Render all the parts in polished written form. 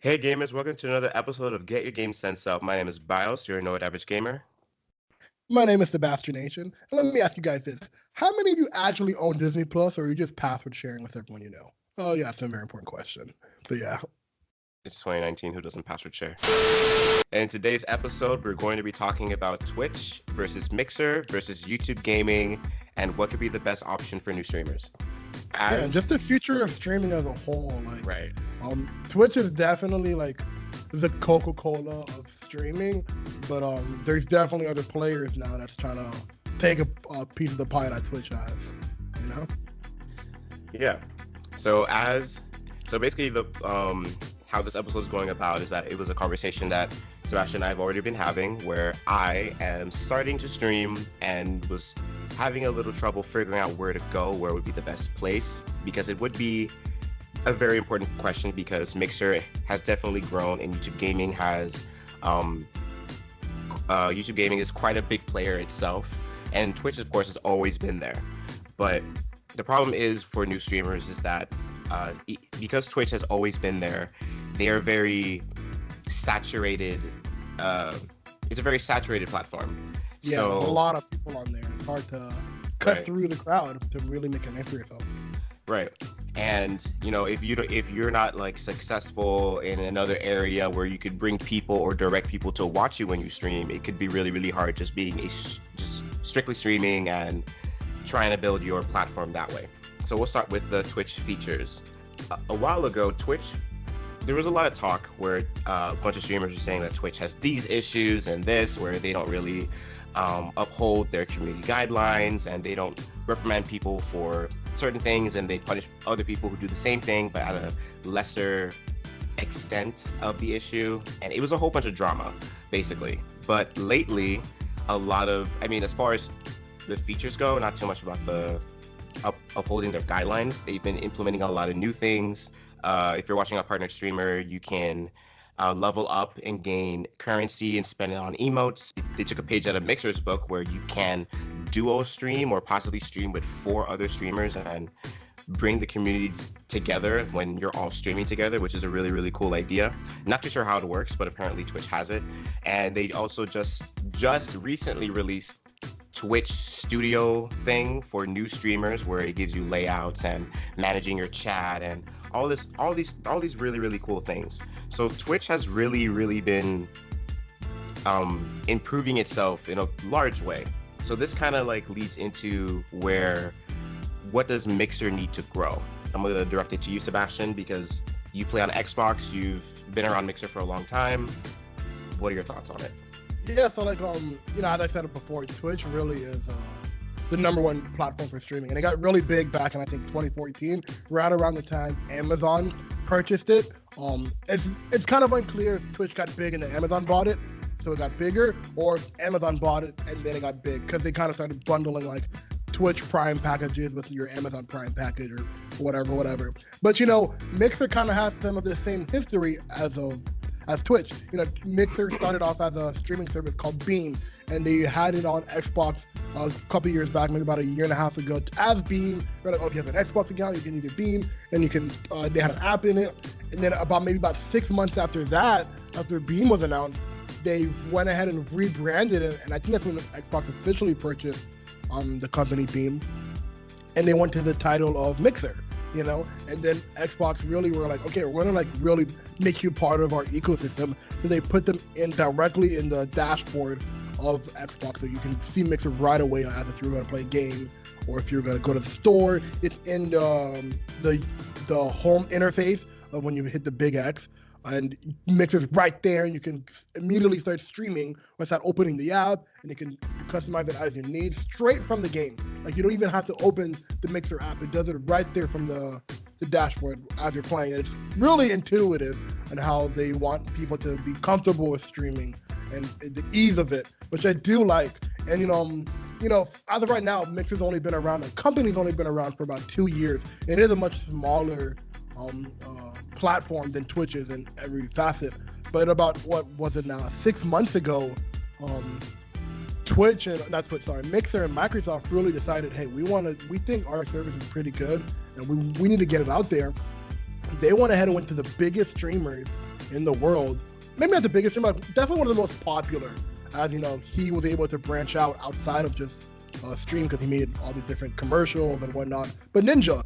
Hey gamers, welcome to another episode of Get Your Game Sense Up. My name is Bios, your Know It Average Gamer. My name is Sebastien. And let me ask you guys this. How many of you actually own Disney Plus, or are you just password sharing with everyone you know? Oh yeah, it's a very important question. But yeah. It's 2019, who doesn't password share? And in today's episode, we're going to be talking about Twitch versus Mixer versus YouTube gaming and what could be the best option for new streamers. Yeah, just the future of streaming as a whole. Right. Twitch is definitely like the Coca-Cola of streaming, but there's definitely other players now that's trying to take a piece of the pie that Twitch has, you know? Yeah. So basically the how this episode is going about is that it was a conversation that Sebastien and I have already been having where I am starting to stream and was having a little trouble figuring out where to go, where would be the best place, because it would be a very important question because Mixer has definitely grown and YouTube gaming has YouTube gaming is quite a big player itself, and Twitch of course has always been there. But the problem is for new streamers is that because Twitch has always been there, they are very saturated. It's a very saturated platform. Yeah, so, there's a lot of people on there. It's hard to cut through the crowd to really make a name for yourself. Right. And if you're not like successful in another area where you could bring people or direct people to watch you when you stream, it could be really, really hard just being just strictly streaming and trying to build your platform that way. So we'll start with the Twitch features. A while ago, Twitch, there was a lot of talk where a bunch of streamers were saying that Twitch has these issues and this, where they don't really uphold their community guidelines and they don't reprimand people for certain things, and they punish other people who do the same thing but at a lesser extent of the issue, and it was a whole bunch of drama basically. But lately, as far as the features go, not too much about the upholding their guidelines. They've been implementing a lot of new things. If you're watching a partner streamer, you can level up and gain currency and spend it on emotes. They took a page out of Mixer's book where you can duo stream or possibly stream with 4 other streamers and bring the community together when you're all streaming together, which is a really, really cool idea. Not too sure how it works, but apparently Twitch has it. And they also just recently released Twitch Studio thing for new streamers, where it gives you layouts and managing your chat and all these really, really cool things. So Twitch has really, really been improving itself in a large way. So this kind of like leads into what does Mixer need to grow? I'm going to direct it to you, Sebastien, because you play on Xbox, you've been around Mixer for a long time. What are your thoughts on it? Yeah, so like as I said it before, Twitch really is the number one platform for streaming, and it got really big back in I think 2014, right around the time Amazon purchased it. It's kind of unclear if Twitch got big and then Amazon bought it, so it got bigger, or Amazon bought it and then it got big, because they kind of started bundling like Twitch Prime packages with your Amazon Prime package or whatever. But Mixer kind of has some of the same history as Twitch. Mixer started off as a streaming service called Beam, and they had it on Xbox a couple years back, maybe about a year and a half ago, as Beam. Like, if you have an Xbox account, you can use Beam, and you can. They had an app in it, and then about 6 months after that, after Beam was announced, they went ahead and rebranded it, and I think that's when Xbox officially purchased the company Beam, and they went to the title of Mixer. And then Xbox really were like, okay, we're gonna like really make you part of our ecosystem. So they put them in directly in the dashboard of Xbox, so you can see Mixer right away as if you're gonna play a game or if you're gonna go to the store. It's in the home interface of when you hit the big X, and Mixer's right there, and you can immediately start streaming without opening the app, and you can customize it as you need straight from the game. Like, you don't even have to open the Mixer app. It does it right there from the dashboard as you're playing. And it's really intuitive and how they want people to be comfortable with streaming and the ease of it, which I do like. And as of right now, Mixer's only been around, the company's only been around for about 2 years. It is a much smaller platform than Twitch is in every facet. But about, what was it now, 6 months ago, Mixer and Microsoft really decided, hey, we think our service is pretty good and we need to get it out there. They went ahead and went to the biggest streamers in the world. Maybe not the biggest streamer, but definitely one of the most popular. As you know, he was able to branch out outside of just stream because he made all these different commercials and whatnot. But Ninja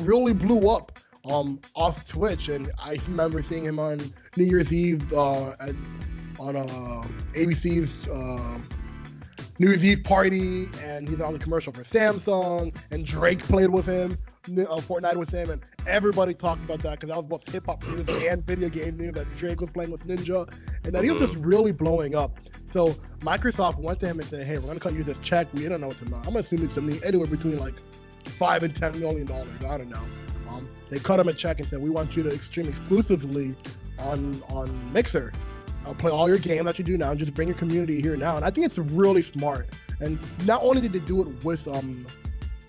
really blew up off Twitch, and I remember seeing him on New Year's Eve on ABC's New Year's Eve party, and he's on the commercial for Samsung, and Drake played with him, Fortnite with him, and everybody talked about that because that was both hip-hop news and video game news that Drake was playing with Ninja, and that he was just really blowing up. So Microsoft went to him and said, hey, we're going to cut you this check. We don't know what to know. I'm assuming it's something anywhere between like $5 and $10 million. I don't know. They cut him a check and said, we want you to stream exclusively on Mixer. I'll play all your games that you do now and just bring your community here now. And I think it's really smart. And not only did they do it with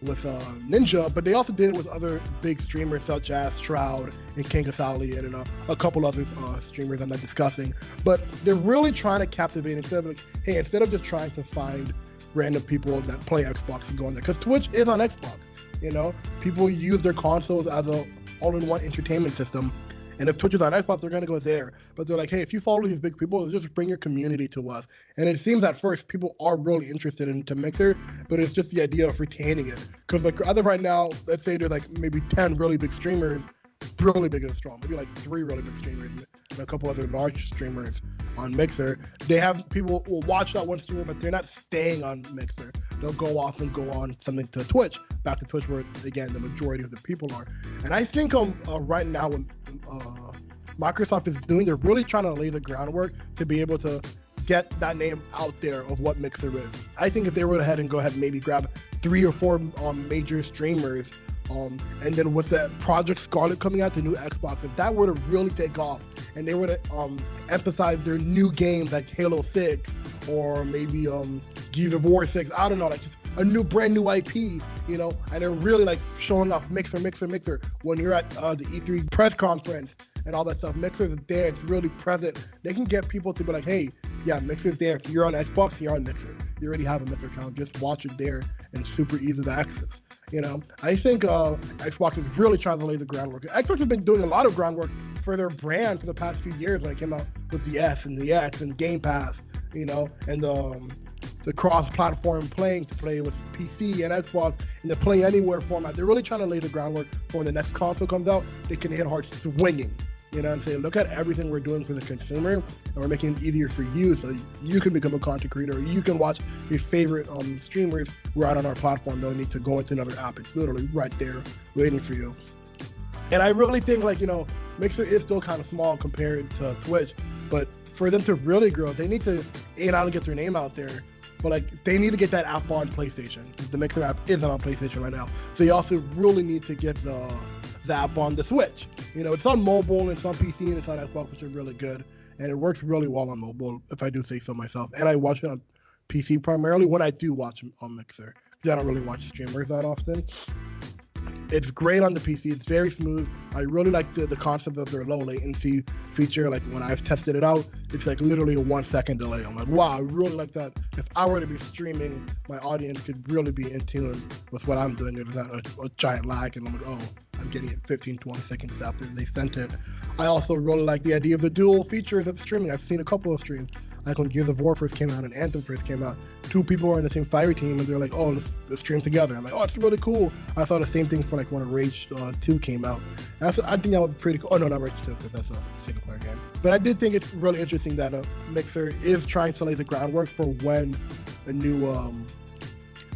Ninja, but they also did it with other big streamers such as Shroud and King Kasali and a couple other streamers I'm not discussing. But they're really trying to captivate instead of just trying to find random people that play Xbox and go on there. Because Twitch is on Xbox. You know, people use their consoles as a all-in-one entertainment system. And if Twitch is on Xbox, they're going to go there. But they're like, hey, if you follow these big people, just bring your community to us. And it seems at first people are really interested into Mixer, but it's just the idea of retaining it. Because like as of right now, let's say there's like maybe 10 really big streamers, really big and strong. Maybe like 3 really big streamers and a couple other large streamers on Mixer. They have people will watch that one streamer, but they're not staying on Mixer. They'll go off and go on something to Twitch, back to Twitch where, again, the majority of the people are. And I think right now when Microsoft is doing, they're really trying to lay the groundwork to be able to get that name out there of what Mixer is. I think if they were ahead and go ahead and maybe grab 3 or 4 major streamers, and then with the Project Scarlet coming out, the new Xbox, if that were to really take off and they were to emphasize their new games like Halo 6 or maybe Gears of War 6, I don't know, like just a brand new IP, you know, and they're really like showing off Mixer. When you're at the E3 press conference and all that stuff, Mixer's there, it's really present. They can get people to be like, hey, yeah, Mixer's there. If you're on Xbox, you're on Mixer. You already have a Mixer account, just watch it there and it's super easy to access. You know, I think Xbox is really trying to lay the groundwork. Xbox has been doing a lot of groundwork for their brand for the past few years when it came out with the S and the X and Game Pass, you know, and the cross-platform playing to play with PC and Xbox in the Play Anywhere format. They're really trying to lay the groundwork for when the next console comes out, they can hit hard swinging. You know, and say, look at everything we're doing for the consumer, and we're making it easier for you so you can become a content creator, or you can watch your favorite streamers right on our platform. Don't need to go into another app. It's literally right there waiting for you. And I really think, like, you know, Mixer is still kind of small compared to Twitch, but for them to really grow, they need to, not only get their name out there, but like they need to get that app on PlayStation. The Mixer app isn't on PlayStation right now. So you also really need to get the app on the Switch. You know, it's on mobile, it's on PC, and it's on Xbox, which is really good. And it works really well on mobile, if I do say so myself. And I watch it on PC primarily when I do watch on Mixer, because I don't really watch streamers that often. It's great on the PC. It's very smooth. I really like the concept of their low latency feature. Like when I've tested it out, it's like literally a 1 second delay. I'm like, wow, I really like that. If I were to be streaming, my audience could really be in tune with what I'm doing. There's not a giant lag, and I'm like, oh, I'm getting it 15, 20 seconds after they sent it. I also really like the idea of the dual features of streaming. I've seen a couple of streams. Like when Gears of War first came out and Anthem first came out, 2 people were in the same fire team and they're like, oh, let's stream together. I'm like, oh, it's really cool. I thought the same thing for like when Rage 2 came out. I think that was pretty cool. Oh, no, not Rage 2, because that's a single player game. But I did think it's really interesting that Mixer is trying to lay the groundwork for when a new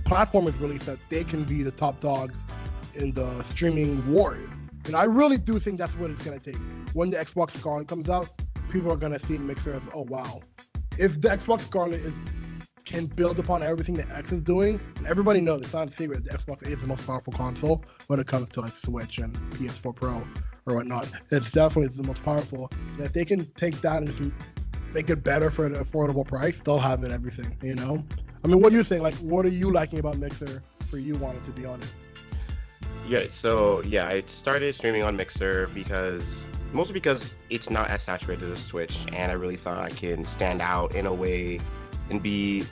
platform is released, that they can be the top dogs in the streaming war. And I really do think that's what it's going to take. When the Xbox Scarlet comes out, people are going to see Mixer as, oh, wow. If the Xbox Scarlet can build upon everything that X is doing, and everybody knows, it's not a secret, the Xbox is the most powerful console when it comes to like Switch and PS4 Pro or whatnot. It's definitely the most powerful. And if they can take that and make it better for an affordable price, they'll have it everything, you know? I mean, what do you think? Like, what are you liking about Mixer for you wanting to be on it? Yeah, so yeah, I started streaming on Mixer mostly because it's not as saturated as Twitch, and I really thought I can stand out in a way and be,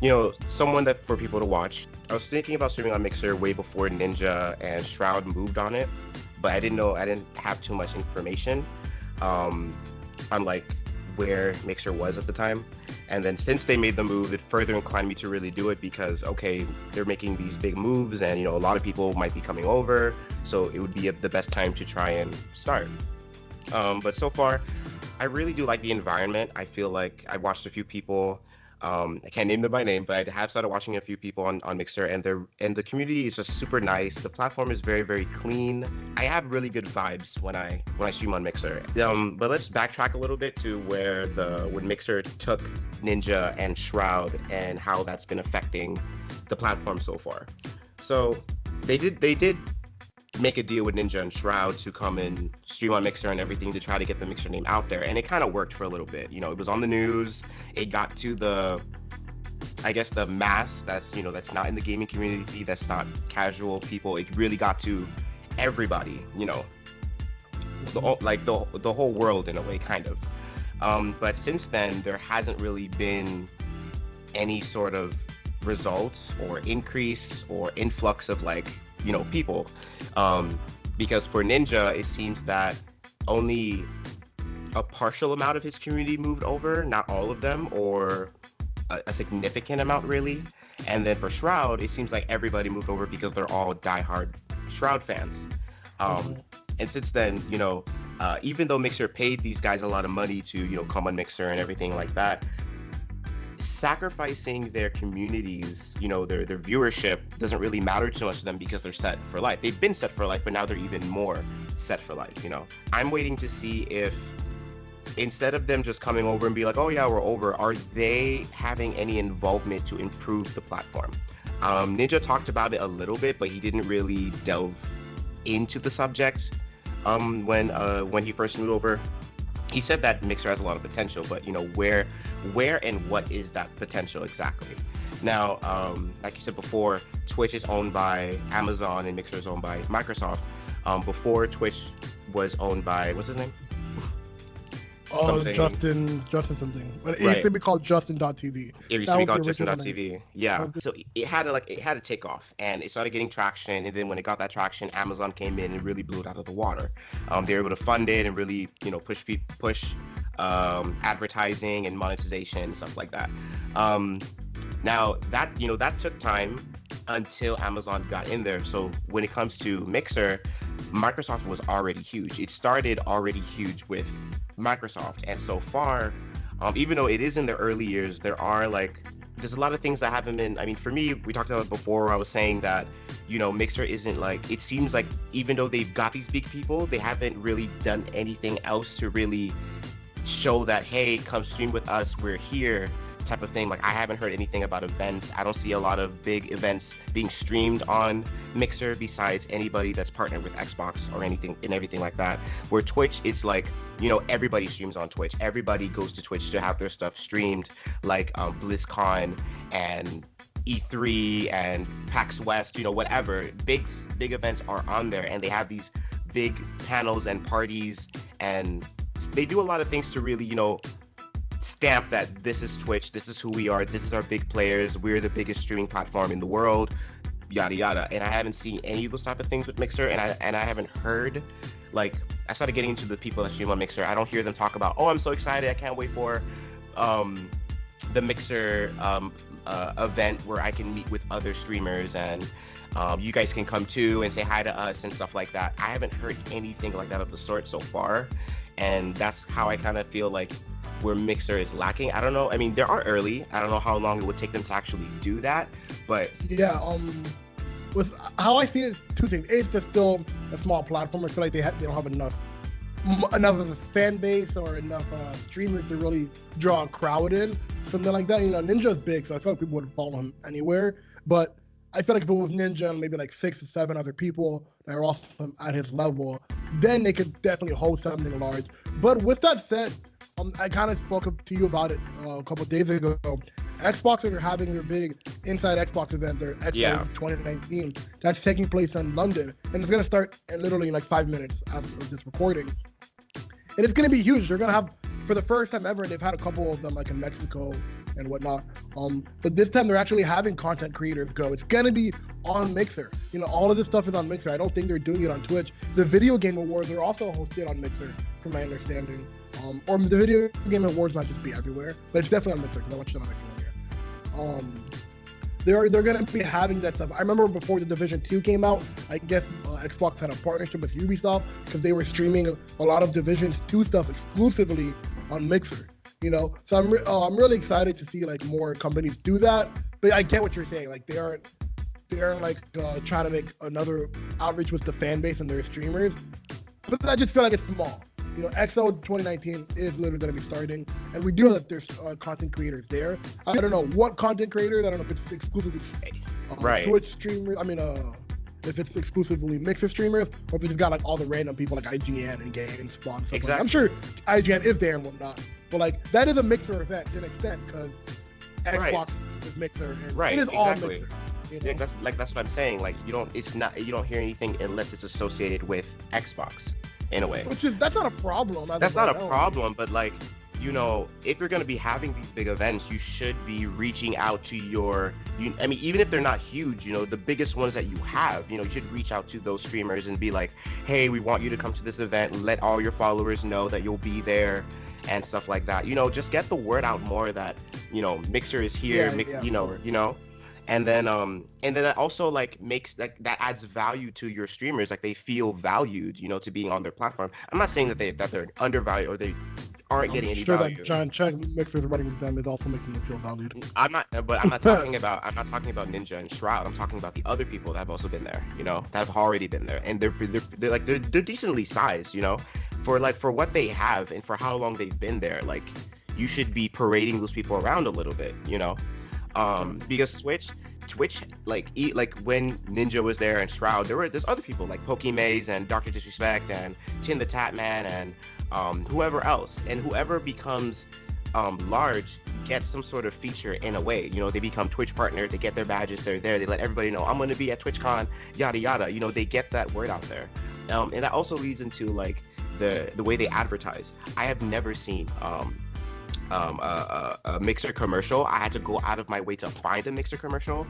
you know, someone that for people to watch. I was thinking about streaming on Mixer way before Ninja and Shroud moved on it, but I didn't have too much information. unlike where Mixer was at the time. And then since they made the move, it further inclined me to really do it because, okay, they're making these big moves and, you know, a lot of people might be coming over. So it would be the best time to try and start. But so far, I really do like the environment. I feel like I watched a few people. I can't name them by name, but I have started watching a few people on Mixer, and the community is just super nice. The platform is very, very clean. I have really good vibes when I stream on Mixer. But let's backtrack a little bit to when Mixer took Ninja and Shroud and how that's been affecting the platform so far. So they did make a deal with Ninja and Shroud to come and stream on Mixer and everything to try to get the Mixer name out there, and it kind of worked for a little bit. You know, it was on the news. It got to the mass that's not in the gaming community, that's not casual people. It really got to everybody, you know, the whole world in a way, kind of. But since then, there hasn't really been any sort of results or increase or influx of people. Because for Ninja, it seems that only a partial amount of his community moved over, not all of them, or a significant amount really. And then for Shroud, it seems like everybody moved over because they're all diehard Shroud fans. And since then, you know, even though Mixer paid these guys a lot of money to, you know, come on Mixer and everything like that, sacrificing their communities, you know, their viewership doesn't really matter too much to them because they're set for life. They've been set for life, but now they're even more set for life, you know. I'm waiting to see if, instead of them just coming over and be like, oh yeah, we're over, are they having any involvement to improve the platform? Ninja talked about it a little bit, but he didn't really delve into the subject when he first moved over. He said that Mixer has a lot of potential, but, you know, where and what is that potential exactly? Now, like you said before, Twitch is owned by Amazon and Mixer is owned by Microsoft. Before, Twitch was owned by, what's his name? Justin something. But it Right. used to be called Justin.tv. It used to be called Justin.tv. Yeah. So it had to take off, and it started getting traction. And then when it got that traction, Amazon came in and really blew it out of the water. They were able to fund it and really, you know, push advertising and monetization and stuff like that. Now that took time until Amazon got in there. So when it comes to Mixer, Microsoft was already huge. It started already huge with Microsoft, and so far, even though it is in the early years, there's a lot of things that haven't been. I mean, for me, we talked about it before, where I was saying that, you know, Mixer isn't it seems like even though they've got these big people, they haven't really done anything else to really show that, hey, come stream with us, we're here, type of thing. Like, I haven't heard anything about events. I don't see a lot of big events being streamed on Mixer besides anybody that's partnered with Xbox or anything and everything like that. Where Twitch, it's like, you know, everybody streams on Twitch. Everybody goes to Twitch to have their stuff streamed, like BlizzCon and E3 and PAX West, you know, whatever. Big events are on there, and they have these big panels and parties, and they do a lot of things to really, you know, stamp that this is Twitch, this is who we are, this is our big players, we're the biggest streaming platform in the world, yada yada. And I haven't seen any of those type of things with Mixer, and I haven't heard, like, I started getting into the people that stream on Mixer. I don't hear them talk about, oh, I'm so excited, I can't wait for the Mixer event where I can meet with other streamers and you guys can come too and say hi to us and stuff like that. I haven't heard anything like that of the sort so far, and that's how I kind of feel like where Mixer is lacking. I don't know. I mean, they are early. I don't know how long it would take them to actually do that, but yeah. With how I see it, two things. A, it's still a small platform. I feel like they don't have enough of a fan base or enough streamers to really draw a crowd in, something like that. You know, Ninja's big, so I feel like people would follow him anywhere. But I feel like if it was Ninja and maybe like 6 or 7 other people that are also at his level, then they could definitely host something large. But with that said, I kind of spoke to you about it a couple of days ago. Xbox are having their big Inside Xbox event, their Xbox 2019. That's taking place in London, and it's going to start in literally like 5 minutes after this recording. And it's going to be huge. They're going to have, for the first time ever, they've had a couple of them like in Mexico and whatnot. But this time they're actually having content creators go. It's going to be on Mixer. You know, all of this stuff is on Mixer. I don't think they're doing it on Twitch. The video game awards are also hosted on Mixer, from my understanding. or the Video Game Awards might just be everywhere, but it's definitely on Mixer because I watched it on Mixer one year. They're gonna be having that stuff. I remember before the Division 2 came out, I guess Xbox had a partnership with Ubisoft because they were streaming a lot of Division 2 stuff exclusively on Mixer. So I'm really excited to see like more companies do that. But I get what you're saying. Like they aren't like trying to make another outreach with the fan base and their streamers. But I just feel like it's small. XO 2019 is literally going to be starting, and we do know that there's content creators there. I don't know what content creators. I don't know if it's exclusively Twitch streamers. If it's exclusively Mixer streamers, or if it's got like all the random people like IGN and GameSpot. Exactly. Like I'm sure IGN is there and whatnot, but like that is a Mixer event to an extent because Xbox is Mixer. And it is all Mixer. Yeah, that's what I'm saying. Like you don't hear anything unless it's associated with Xbox. In a way, that's not a problem. That's not a problem, but like, if you're going to be having these big events, you should be reaching out to even if they're not huge, the biggest ones that you have, you should reach out to those streamers and be like, hey, we want you to come to this event, let all your followers know that you'll be there and stuff like that. Just get the word out more that, Mixer is here, and then that also like makes like that adds value to your streamers, like they feel valued, to being on their platform. I'm not saying that they're undervalued or they aren't getting any value. That John Chuck Mixer's running with them is also making them feel valued. I'm not talking about Ninja and Shroud. I'm talking about the other people that have also been there, that have already been there, and they're decently sized, for what they have and for how long they've been there. Like you should be parading those people around a little bit, because Twitch, like when Ninja was there and Shroud, there's other people like Pokemaze and Dr. Disrespect and Tin the Tatman and whoever else, and whoever becomes large gets some sort of feature in a way. They become Twitch partner, they get their badges, they're there, they let everybody know I'm going to be at TwitchCon, yada yada. They get that word out there, and that also leads into like the way they advertise. I have never seen a Mixer commercial. I had to go out of my way to find a Mixer commercial,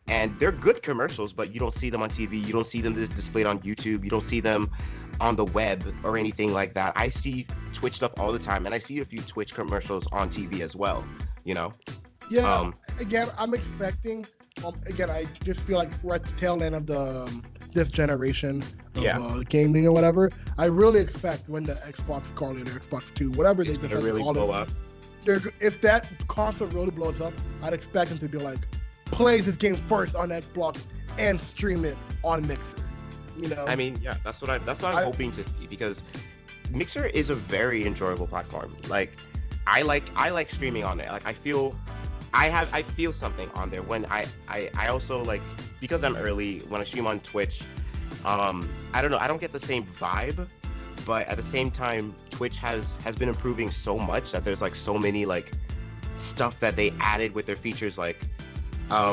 and they're good commercials, but you don't see them on TV, you don't see them displayed on YouTube, you don't see them on the web or anything like that. I see Twitch stuff all the time, and I see a few Twitch commercials on TV as well, Yeah, again, I'm expecting, I just feel like we're at the tail end of this generation of gaming or whatever. I really expect when the Xbox Scarlet or Xbox 2, whatever it's gonna really blow up. If that console really blows up, I'd expect them to be like, play this game first on Xbox and stream it on Mixer. That's what I'm hoping to see, because Mixer is a very enjoyable platform. Like, I like streaming on there. Like, I feel something on there when I also like, because I'm early when I stream on Twitch. I don't know. I don't get the same vibe. But at the same time, Twitch has been improving so much that there's like so many like stuff that they added with their features. Like,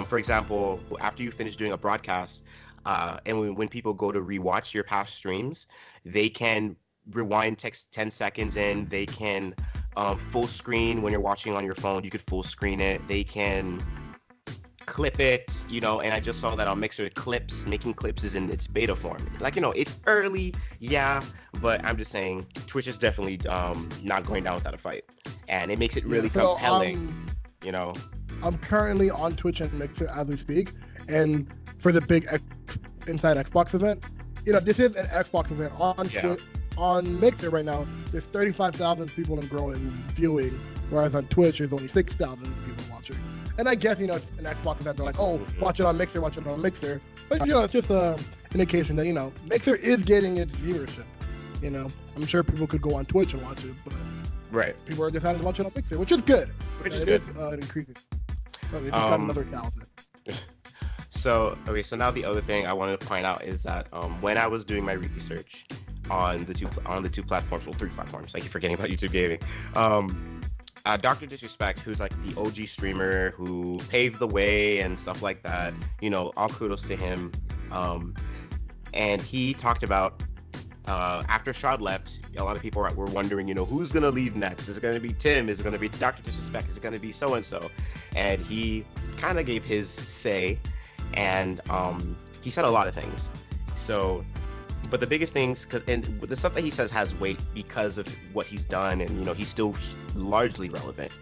for example, after you finish doing a broadcast, and when people go to rewatch your past streams, they can rewind text 10 seconds in. They can full screen when you're watching on your phone. You could full screen it. They can clip it, and I just saw that on Mixer, making clips is in its beta form. Like, it's early, but I'm just saying Twitch is definitely not going down without a fight, and it makes it really compelling. I'm currently on Twitch and Mixer as we speak, and for the big Inside Xbox event, this is an Xbox event on Mixer right now. There's 35,000 people and growing viewing, whereas on Twitch there's only 6,000 people watching. And I guess, it's an Xbox event. They're like, oh, watch it on Mixer. But, it's just an indication that, Mixer is getting its viewership. I'm sure people could go on Twitch and watch it, but people are deciding to watch it on Mixer, which is good. It is increasing. So they just got another 1,000. So now the other thing I wanted to point out is that when I was doing my research on the two platforms, well, 3 platforms, I keep forgetting about YouTube Gaming, Dr. Disrespect, who's like the OG streamer who paved the way and stuff like that, all kudos to him. And he talked about after Shroud left, a lot of people were wondering, who's gonna leave next? Is it gonna be Tim? Is it gonna be Dr. Disrespect? Is it gonna be so and so? And he kind of gave his say, and he said a lot of things. So But the biggest things, and the stuff that he says has weight because of what he's done, and he's still largely relevant.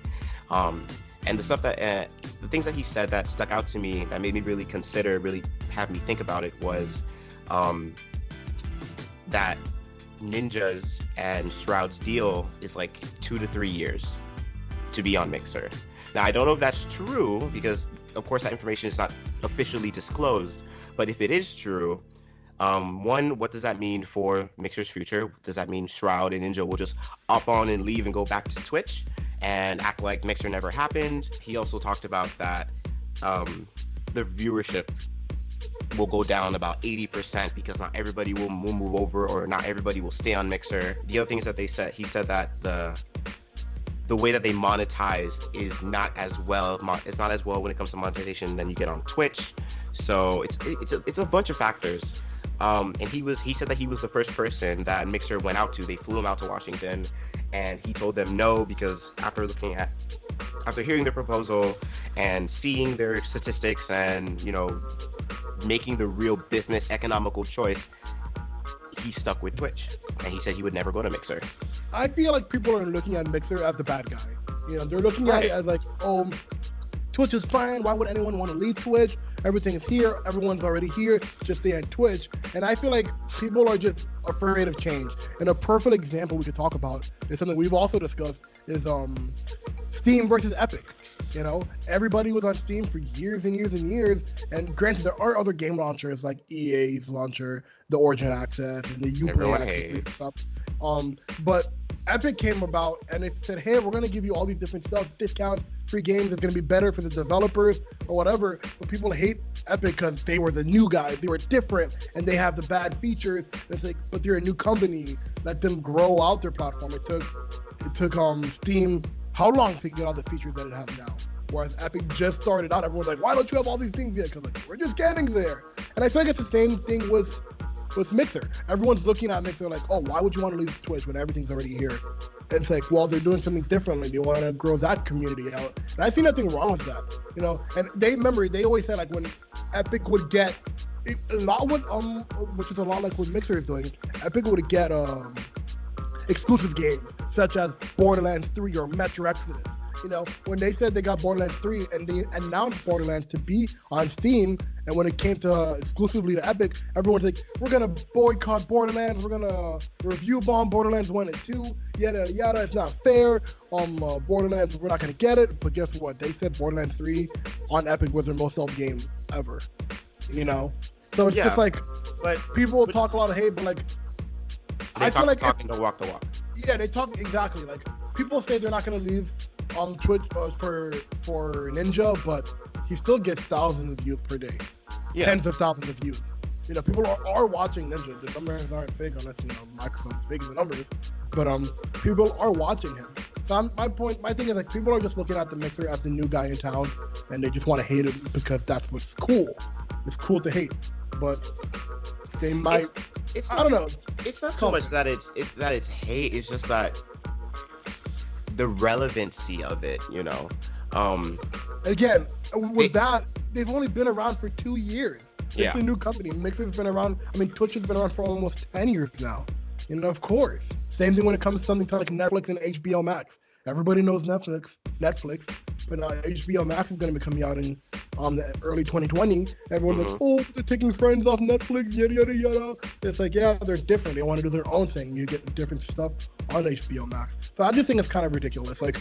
And the stuff that the things that he said that stuck out to me, that made me really consider, really have me think about it, was that Ninja's and Shroud's deal is like 2 to 3 years to be on Mixer. Now, I don't know if that's true, because of course that information is not officially disclosed, but if it is true, one, what does that mean for Mixer's future? Does that mean Shroud and Ninja will just up on and leave and go back to Twitch and act like Mixer never happened? He also talked about that the viewership will go down about 80% because not everybody will move over, or not everybody will stay on Mixer. The other things that he said that the way that they monetize is not as well. It's not as well when it comes to monetization than you get on Twitch. So it's a bunch of factors. And he said that he was the first person that Mixer went out to. They flew him out to Washington, and he told them no, because after hearing the proposal and seeing their statistics and making the real business economical choice, he stuck with Twitch, and he said he would never go to Mixer. I feel like people are looking at Mixer as the bad guy. They're looking at it as like, Twitch is fine. Why would anyone want to leave Twitch? Everything is here. Everyone's already here. Just stay on Twitch. And I feel like people are just afraid of change. And a perfect example we could talk about is something we've also discussed is Steam versus Epic. Everybody was on Steam for years and years and years. And granted, there are other game launchers like EA's launcher, the Origin Access, and the Uplay Access and stuff. But Epic came about and they said, hey, we're going to give you all these different stuff, discounts, free games. It's going to be better for the developers or whatever. But people hate Epic because they were the new guys. They were different and they have the bad features. It's like, but they're a new company. Let them grow out their platform. It took Steam how long to get all the features that it has now? Whereas Epic just started out, everyone's like, why don't you have all these things yet? Because we're just getting there. And I feel like it's the same thing with Mixer. Everyone's looking at Mixer like, oh, why would you want to leave Twitch when everything's already here? And it's like, well, they're doing something differently. They want to grow that community out. And I see nothing wrong with that. And they always said, like, when Epic would get a lot with which is a lot like what Mixer is doing, Epic would get exclusive games such as Borderlands 3 or Metro Exodus. When they said they got Borderlands 3 and they announced Borderlands to be on Steam, and when it came to exclusively to Epic, everyone's like, we're going to boycott Borderlands, we're going to review bomb Borderlands 1 and 2, yada, yada, it's not fair, Borderlands, we're not going to get it. But guess what? They said Borderlands 3 on Epic was their most sold game ever, So it's just like, but people talk a lot of hate, but like, I feel like talking to walk the walk. Yeah, they talk exactly. Like, people say they're not going to leave Twitch for Ninja, but he still gets thousands of views per day. Yeah. Tens of thousands of views. People are watching Ninja. The numbers aren't fake unless Microsoft's faking the numbers. But people are watching him. So my thing is, like, people are just looking at the Mixer as the new guy in town, and they just want to hate him because that's what's cool. It's cool to hate, but they might. I don't know. It's not so much that it's hate. It's just that the relevancy of it, Again, that, they've only been around for 2 years. It's a new company. Mixer's been around. Twitch has been around for almost 10 years now. Of course. Same thing when it comes to something like Netflix and HBO Max. Everybody knows Netflix, but now HBO Max is going to be coming out in the early 2020. Everyone's like, oh, they're taking Friends off Netflix, yada, yada, yada. It's like, yeah, they're different. They want to do their own thing. You get different stuff on HBO Max. So I just think it's kind of ridiculous. Like,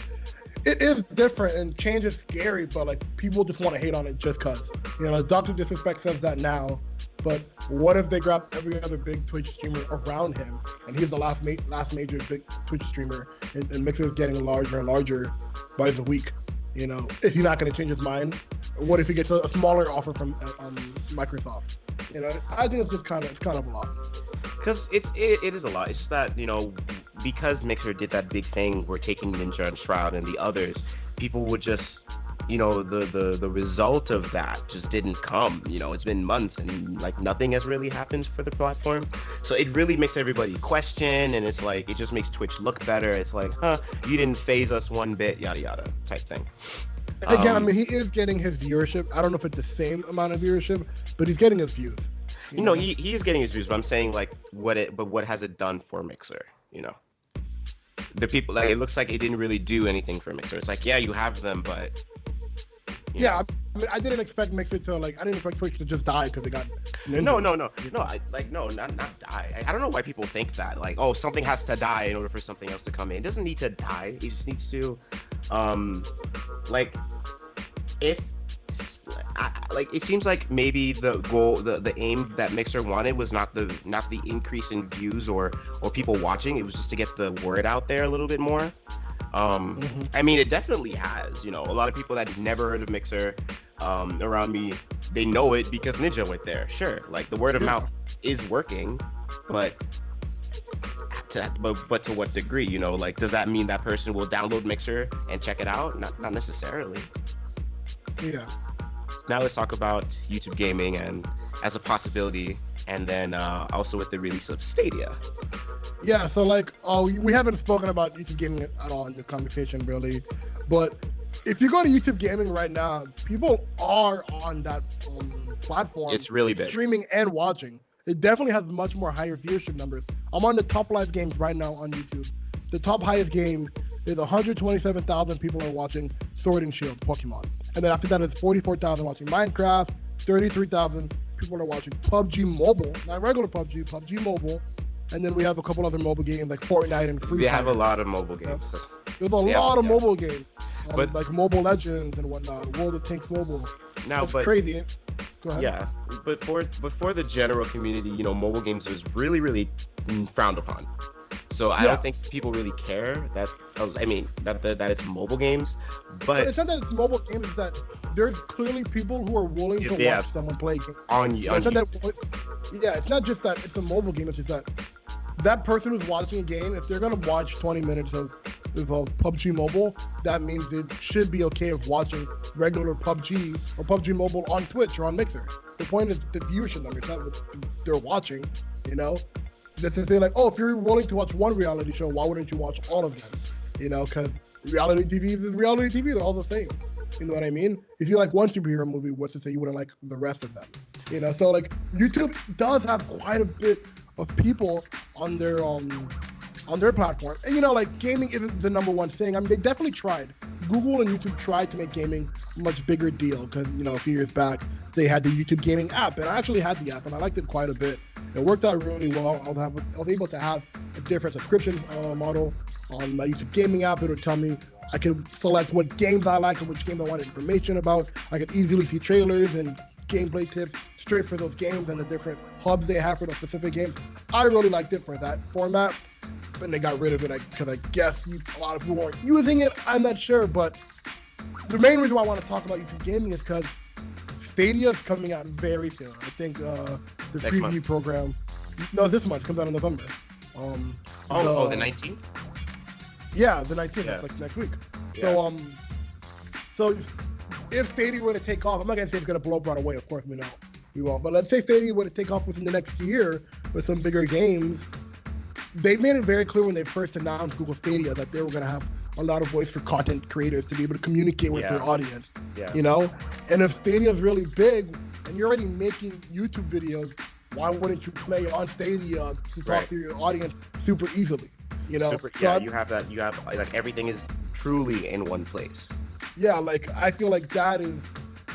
it is different and change is scary, but like, people just want to hate on it just because. Dr. Disrespect says that now, but what if they grab every other big Twitch streamer around him, and he's the last major big Twitch streamer, and Mixer is getting larger and larger by the week? Is he not going to change his mind? What if he gets a smaller offer from Microsoft? I think it's kind of a lot. Because it is a lot. It's just that, because Mixer did that big thing, we're taking Ninja and Shroud and the others, people would just, the result of that just didn't come. It's been months and like nothing has really happened for the platform. So it really makes everybody question, and it's like, it just makes Twitch look better. It's like, you didn't phase us one bit, yada yada type thing. Again, he is getting his viewership. I don't know if it's the same amount of viewership, but he's getting his views. You know, he is getting his views, but I'm saying like what has it done for Mixer? You know, the people like it looks like it didn't really do anything for Mixer. It's like, yeah, you have them, but yeah, I mean, I didn't expect Mixer to I didn't expect Twitch to just die because they got Ninja. No. Not die. I don't know why people think that. Like, oh, something has to die in order for something else to come in. It doesn't need to die. It just needs to, like, if. It seems like maybe the goal, the aim that Mixer wanted was not the increase in views or people watching. It was just to get the word out there a little bit more. I mean, it definitely has. You know, a lot of people that never heard of Mixer around me, they know it because Ninja went there. Sure, like the word of mouth is working, but to what degree? You know, like does that mean that person will download Mixer and check it out? Not necessarily. Yeah. Now let's talk about YouTube gaming and as a possibility, and then also with the release of Stadia. Yeah, so like, we haven't spoken about YouTube gaming at all in this conversation, really. But if you go to YouTube gaming right now, people are on that platform. It's really big. Streaming and watching. It definitely has much more higher viewership numbers. I'm on the top live games right now on YouTube. The top highest game is 127,000 people are watching Sword and Shield Pokemon. And then after that is 44,000 watching Minecraft, 33,000 people are watching PUBG Mobile, not regular PUBG, PUBG Mobile. And then we have a couple other mobile games like Fortnite and Free Fire. They have a lot of mobile games. There's a lot of mobile games, but like Mobile Legends and whatnot, World of Tanks Mobile. Now, it's crazy. Go ahead. Yeah, but for the general community, you know, mobile games is really frowned upon. So I don't think people really care that that it's mobile games, but it's not that it's mobile games. It's that there's clearly people who are willing to watch someone play games. It's not just that it's a mobile game. It's just that person who's watching a game, if they're gonna watch 20 minutes of PUBG Mobile, that means they should be okay with watching regular PUBG or PUBG Mobile on Twitch or on Mixer. The point is the viewership number. It's not what they're watching, you know. That's to say, like, oh, if you're willing to watch one reality show, why wouldn't you watch all of them? You know, because reality TV is reality TV. They're all the same. You know what I mean? If you like one superhero movie, what's to say you wouldn't like the rest of them? You know, so like YouTube does have quite a bit of people on their platform. And you know, like gaming isn't the number one thing. I mean, they definitely tried. Google and YouTube tried to make gaming a much bigger deal because, you know, a few years back they had the YouTube gaming app, and I actually had the app and I liked it quite a bit. It worked out really well. I was able to have a different subscription model on my YouTube gaming app. It would tell me I could select what games I liked and which games I wanted information about. I could easily see trailers and gameplay tips straight for those games and the different hubs they have for those specific games. I really liked it for that format, and they got rid of it because I guess a lot of people weren't using it. I'm not sure, but the main reason why I want to talk about YouTube gaming is because Stadia is coming out very soon. I think the preview program. No, this month comes out in November. The 19th. Yeah, the 19th. Yeah. Like next week. Yeah. So if Stadia were to take off, I'm not gonna say it's gonna blow up right away. Of course, we won't. But let's say Stadia were to take off within the next year with some bigger games. They made it very clear when they first announced Google Stadia that they were gonna have a lot of voice for content creators to be able to communicate with their audience. Yeah. You know, and if Stadia is really big and you're already making YouTube videos, why wouldn't you play on Stadia to talk to your audience super easily? You know, you have that. You have like everything is truly in one place. Yeah, like I feel like that is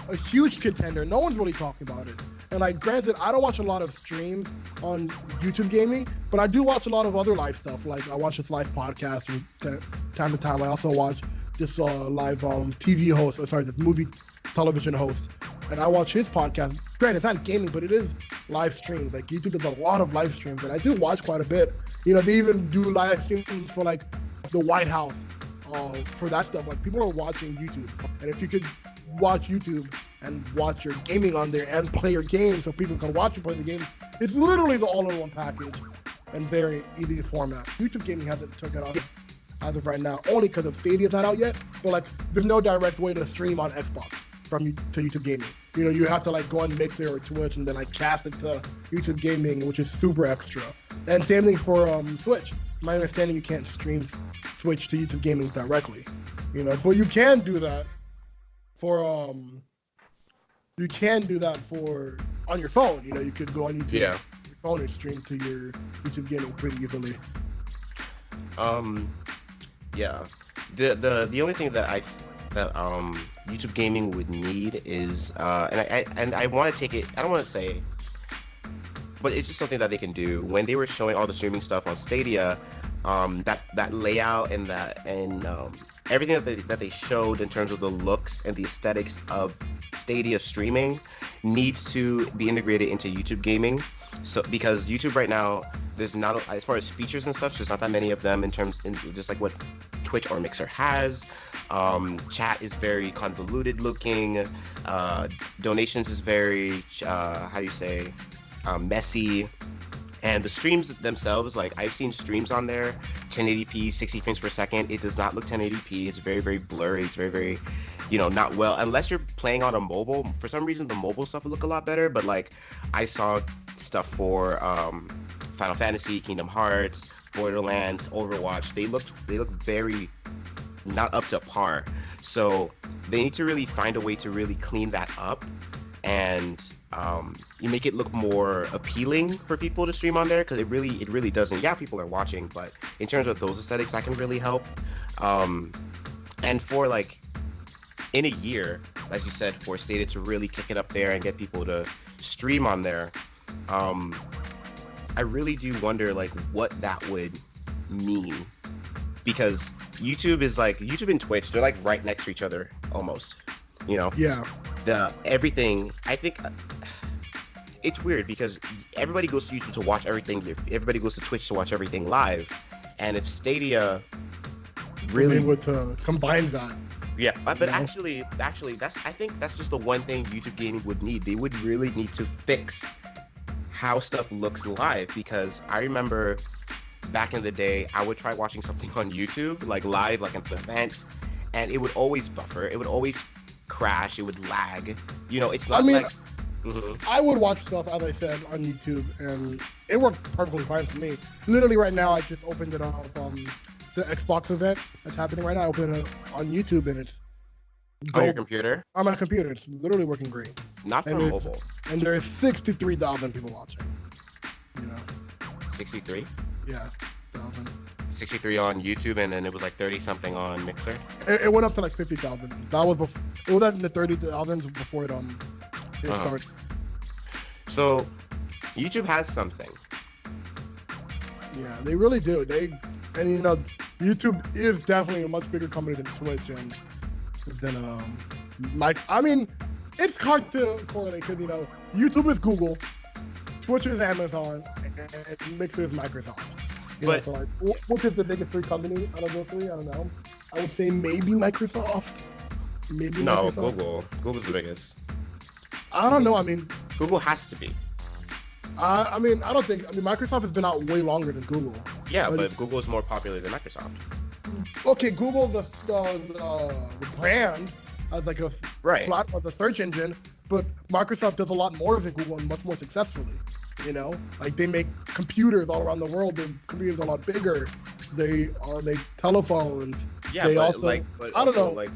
a huge contender. No one's really talking about it. And like, granted, I don't watch a lot of streams on YouTube gaming, but I do watch a lot of other live stuff. Like I watch this live podcast from time to time. I also watch this live this movie television host, and I watch his podcast. Granted, it's not gaming, but it is live streams. Like YouTube does a lot of live streams, and I do watch quite a bit. You know, they even do live streams for like the White House, for that stuff. Like people are watching YouTube, and if you could watch YouTube and watch your gaming on there and play your game so people can watch you play the game, it's literally the all-in-one package and very easy to format. YouTube gaming hasn't took it off as of right now, only because of Stadia's not out yet, but like there's no direct way to stream on Xbox to YouTube gaming. You know, you have to like go on Mixer or Twitch and then like cast it to YouTube gaming, which is super extra. And same thing for Switch. My understanding, you can't stream Switch to YouTube gaming directly, you know, but you can do that for you can do that for on your phone. You know, you could go on YouTube, Yeah. your phone, and stream to your YouTube gaming pretty easily. Yeah. The only thing that YouTube gaming would need is and I want to take it. I don't want to say, but it's just something that they can do. When they were showing all the streaming stuff on Stadia, that layout and everything that they showed in terms of the looks and the aesthetics of Stadia streaming needs to be integrated into YouTube gaming. So because YouTube right now, there's not, as far as features and such, there's not that many of them in just like what Twitch or Mixer has. Chat is very convoluted looking. Donations is very messy. And the streams themselves, like I've seen streams on there, 1080p, 60 frames per second. It does not look 1080p. It's very, very blurry. It's very, very, not well. Unless you're playing on a mobile. For some reason, the mobile stuff will look a lot better. But like, I saw stuff for Final Fantasy, Kingdom Hearts, Borderlands, Overwatch. They look very not up to par. So they need to really find a way to really clean that up and you make it look more appealing for people to stream on there, because it really doesn't. Yeah, people are watching, but in terms of those aesthetics, that can really help. And for like in a year, as you said, for Stadia to really kick it up there and get people to stream on there, I really do wonder like what that would mean, because YouTube and Twitch, they're like right next to each other almost, Yeah. Everything, I think it's weird because everybody goes to YouTube to watch everything. Everybody goes to Twitch to watch everything live, and if Stadia really would combine that. Yeah, but actually, I think that's just the one thing YouTube gaming would need. They would really need to fix how stuff looks live, because I remember back in the day, I would try watching something on YouTube, like live, like an event, and it would always buffer. It would always crash. It would lag. It's not like. I would watch stuff, as I said, on YouTube, and it worked perfectly fine for me. Literally, right now, I just opened it up. The Xbox event that's happening right now. I opened it on YouTube, and it's on your computer. On my computer, it's literally working great. Not for mobile. And there's 63,000 people watching. 63. Yeah, 1,000. 63 on YouTube, and then it was like 30 something on Mixer. It went up to like 50,000. That was before. It was in the 30,000s before it started. So, YouTube has something. Yeah, they really do. YouTube is definitely a much bigger company than Twitch and than Mike. I mean, it's hard to correlate because YouTube is Google, Twitch is Amazon, and Mixer is Microsoft. So like, which is the biggest three company out of those three? I don't know. I would say maybe Microsoft. No, Microsoft. Google. Google's the biggest. I don't know. I mean, Google has to be. I mean, Microsoft has been out way longer than Google. Yeah, but Google is more popular than Microsoft. Okay, Google, the brand, as like a the search engine, but Microsoft does a lot more than Google and much more successfully. Like they make computers all around the world. Their computers are a lot bigger. They make telephones. Yeah, they but also, I don't know. Like,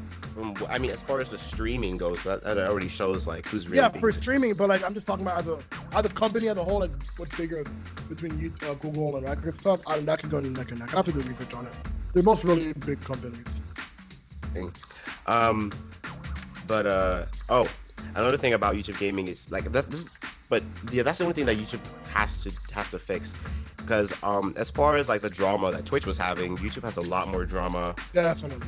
as far as the streaming goes, that already shows like who's really. Yeah, for streaming, but like I'm just talking about as a company as a whole, like what's bigger between Google and Microsoft. That can go neck and neck. I have to do research on it. They're both really big companies. Another thing about YouTube gaming is like that's the only thing that YouTube has to fix. Because as far as like the drama that Twitch was having, YouTube has a lot more drama. Definitely.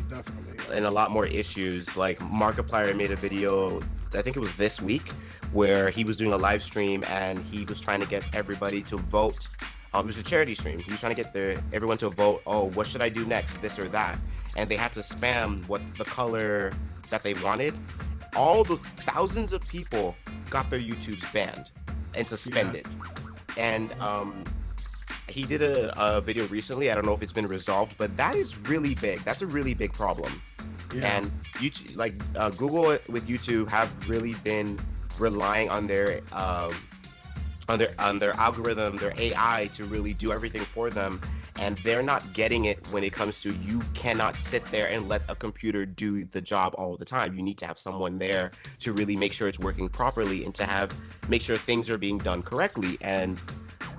And a lot more issues. Like Markiplier made a video, I think it was this week, where he was doing a live stream and he was trying to get everybody to vote. It was a charity stream. He was trying to get everyone to vote, what should I do next, this or that. And they had to spam what the color that they wanted. All the thousands of people got their YouTubes banned and suspended. Yeah. And he did a video recently. I don't know if it's been resolved, but that is really big. That's a really big problem. Yeah. And YouTube, Google with YouTube have really been relying on their algorithm, their AI to really do everything for them. and they're not getting it when it comes to you cannot sit there and let a computer do the job all the time. You need to have someone there to really make sure it's working properly and to make sure things are being done correctly. And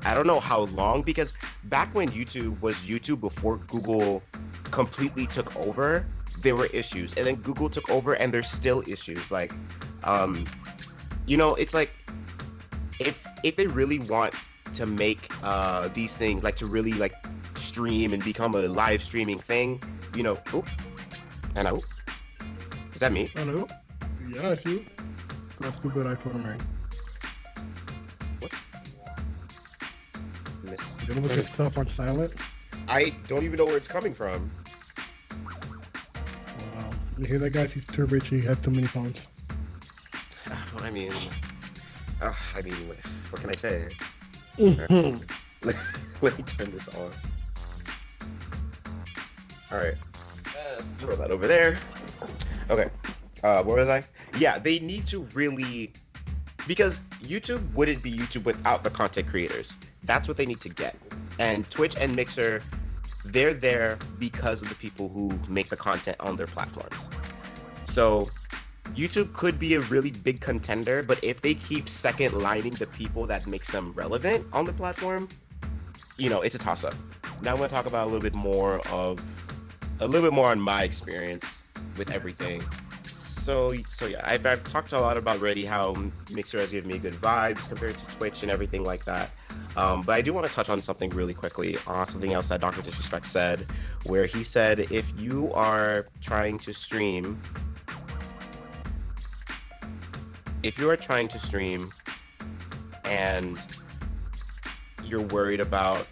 I don't know how long, because back when YouTube was YouTube before Google completely took over, there were issues, and then Google took over and there's still issues. Like, it's like if they really want to make these things, like to really like stream and become a live streaming thing, oop, hello, is that me? Hello, yeah, it's you. That stupid iPhone ring. What? You don't put your stuff on silent? I don't even know where it's coming from. Wow. You hear that, guy? He's too rich. He has too many phones. I mean, what can I say? Mm-hmm. Let me turn this on. All right, throw that over there. Okay, where was I? Yeah, they need to really, because YouTube wouldn't be YouTube without the content creators. That's what they need to get. And Twitch and Mixer, they're there because of the people who make the content on their platforms. So YouTube could be a really big contender, but if they keep second lining the people that makes them relevant on the platform, it's a toss-up. Now I'm going to talk about a little bit more on my experience with everything. So yeah, I've talked a lot about already how Mixer has given me good vibes compared to Twitch and everything like that. But I do want to touch on something really quickly, something else that Dr. Disrespect said, where he said if you are trying to stream and you're worried about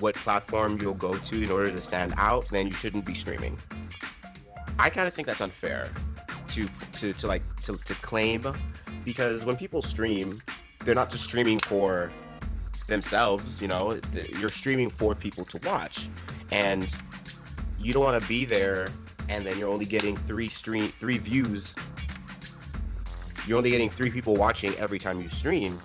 what platform you'll go to in order to stand out, then you shouldn't be streaming. I kind of think that's unfair to claim, because when people stream, they're not just streaming for themselves, you're streaming for people to watch, and you don't want to be there and then you're only getting three views. You're only getting 3 people watching every time you stream,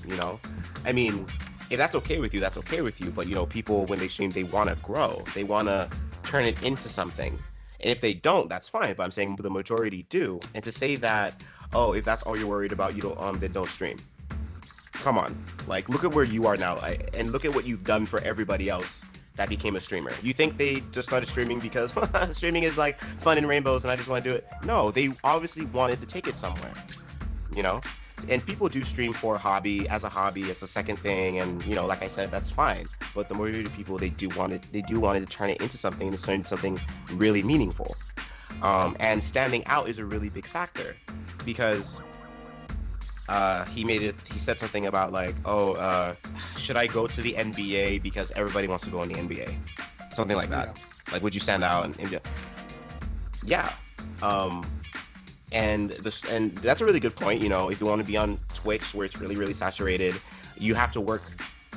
I mean, if that's okay with you, that's okay with you. But, people, when they stream, they want to grow. They want to turn it into something. And if they don't, that's fine. But I'm saying the majority do. And to say that, oh, if that's all you're worried about, then don't stream. Come on. Like, look at where you are now. And look at what you've done for everybody else that became a streamer. You think they just started streaming because streaming is like fun and rainbows and I just want to do it? No, they obviously wanted to take it somewhere. And people do stream for a hobby, as a second thing, and like I said, that's fine. But the majority of people, they do want to turn it into something, and turn it into something really meaningful. And standing out is a really big factor, because he said something about like, should I go to the NBA because everybody wants to go in the NBA, something like that. Yeah. Like, would you stand out in NBA? Yeah. And that's a really good point. If you want to be on Twitch where it's really, really saturated, you have to work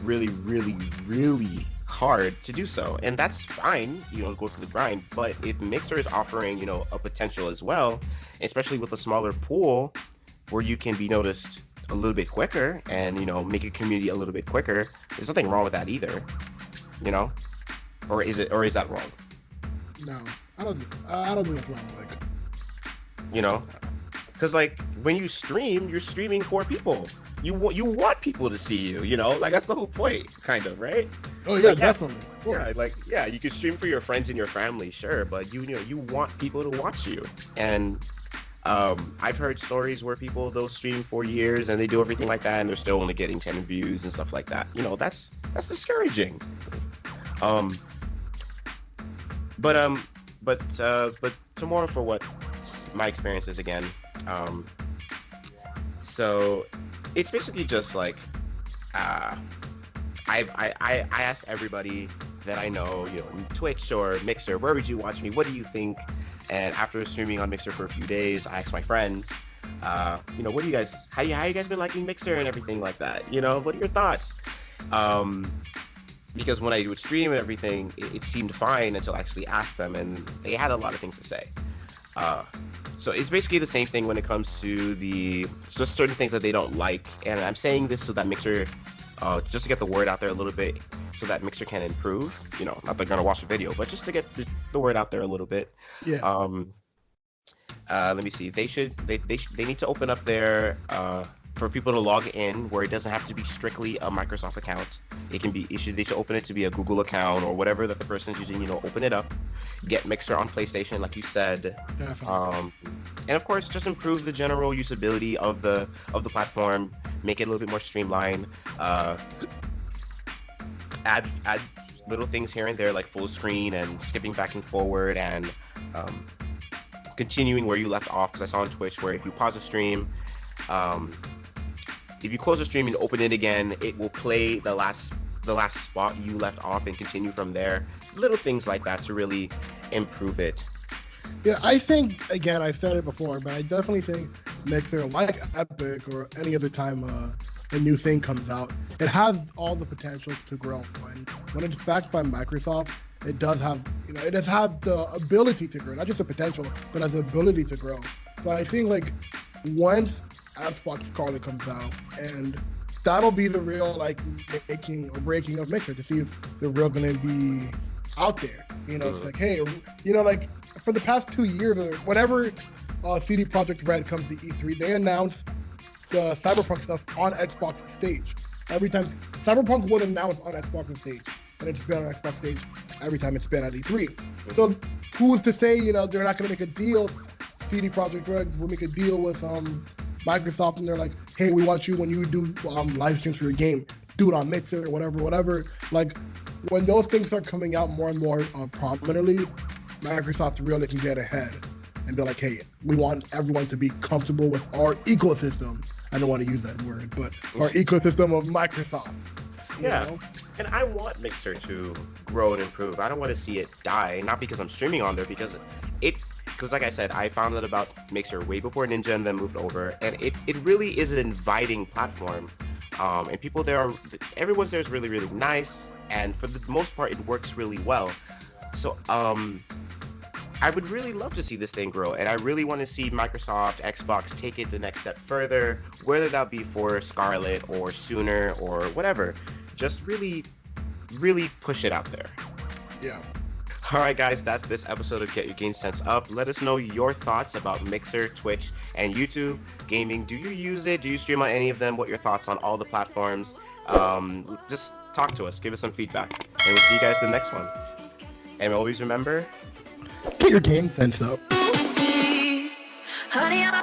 really, really, really hard to do so. And that's fine, go through the grind. But if Mixer is offering, a potential as well, especially with a smaller pool where you can be noticed a little bit quicker and, make a community a little bit quicker, there's nothing wrong with that either, or is that wrong? No, I don't think it's wrong. Like, because like when you stream, you're streaming for people. You want people to see you, like that's the whole point, kind of, right? Oh yeah, definitely. Yeah, you can stream for your friends and your family, sure, but you want people to watch you. And I've heard stories where they'll stream for years and they do everything like that and they're still only getting 10 views and stuff like that. That's discouraging. But to more for what my experiences again. So it's basically just like I asked everybody that I know, Twitch or Mixer, where would you watch me? What do you think? And after streaming on Mixer for a few days, I asked my friends, what do you guys, how you guys been liking Mixer and everything like that? What are your thoughts? Because when I would stream and everything, it seemed fine until I actually asked them, and they had a lot of things to say. So it's basically the same thing when it comes to just certain things that they don't like. And I'm saying this so that Mixer just to get the word out there a little bit, so that Mixer can improve. You know, not that they're gonna watch the video, but just to get the word out there a little bit. Yeah. Let me see. They need to open up their for people to log in, where it doesn't have to be strictly a Microsoft account. It can be they should open it to be a Google account or whatever that the person is using. You know, open it up, get Mixer on PlayStation, like you said. Definitely. And of course, just improve the general usability of the platform, make it a little bit more streamlined. Add little things here and there, like full screen and skipping back and forward, and continuing where you left off. Because I saw on Twitch where if you pause a stream, if you close the stream and open it again, it will play the last spot you left off and continue from there. Little things like that to really improve it. Yeah, I think, again, I've said it before, but I definitely think Mixer, like Epic or any other time a new thing comes out, it has all the potential to grow. And when it's backed by Microsoft, it does have, it does have the ability to grow, not just the potential, but has the ability to grow. So I think, like, once Xbox Scarlet comes out, and that'll be the real, like, making or breaking of Mixer, to see if they're real going to be out there. It's like, hey, like, for the past 2 years, or whenever CD Projekt Red comes to E3, they announced the Cyberpunk stuff on Xbox stage. Every time Cyberpunk was announced on Xbox stage, and it's been on Xbox stage every time it's been at E3. So who's to say, they're not going to make a deal? CD Projekt Red will make a deal with Microsoft, and they're like, hey, we want you, when you do live streams for your game, do it on Mixer or whatever. Like, when those things start coming out more and more prominently, Microsoft really can get ahead and be like, hey, we want everyone to be comfortable with our ecosystem. I don't want to use that word, but our ecosystem of Microsoft. Yeah, and I want Mixer to grow and improve. I don't want to see it die, not because I'm streaming on there, because like I said, I found out about Mixer way before Ninja and then moved over, and it really is an inviting platform. And people there everyone there is really, really nice, and for the most part, it works really well. So, I would really love to see this thing grow, and I really want to see Microsoft, Xbox take it the next step further, whether that be for Scarlet or sooner or whatever. Just really, really push it out there. Yeah. All right, guys, that's this episode of Get Your Game Sense Up. Let us know your thoughts about Mixer, Twitch, and YouTube gaming. Do you use it? Do you stream on any of them? What are your thoughts on all the platforms? Just talk to us. Give us some feedback. And we'll see you guys in the next one. And always remember, get your game sense up. Honey, I'm a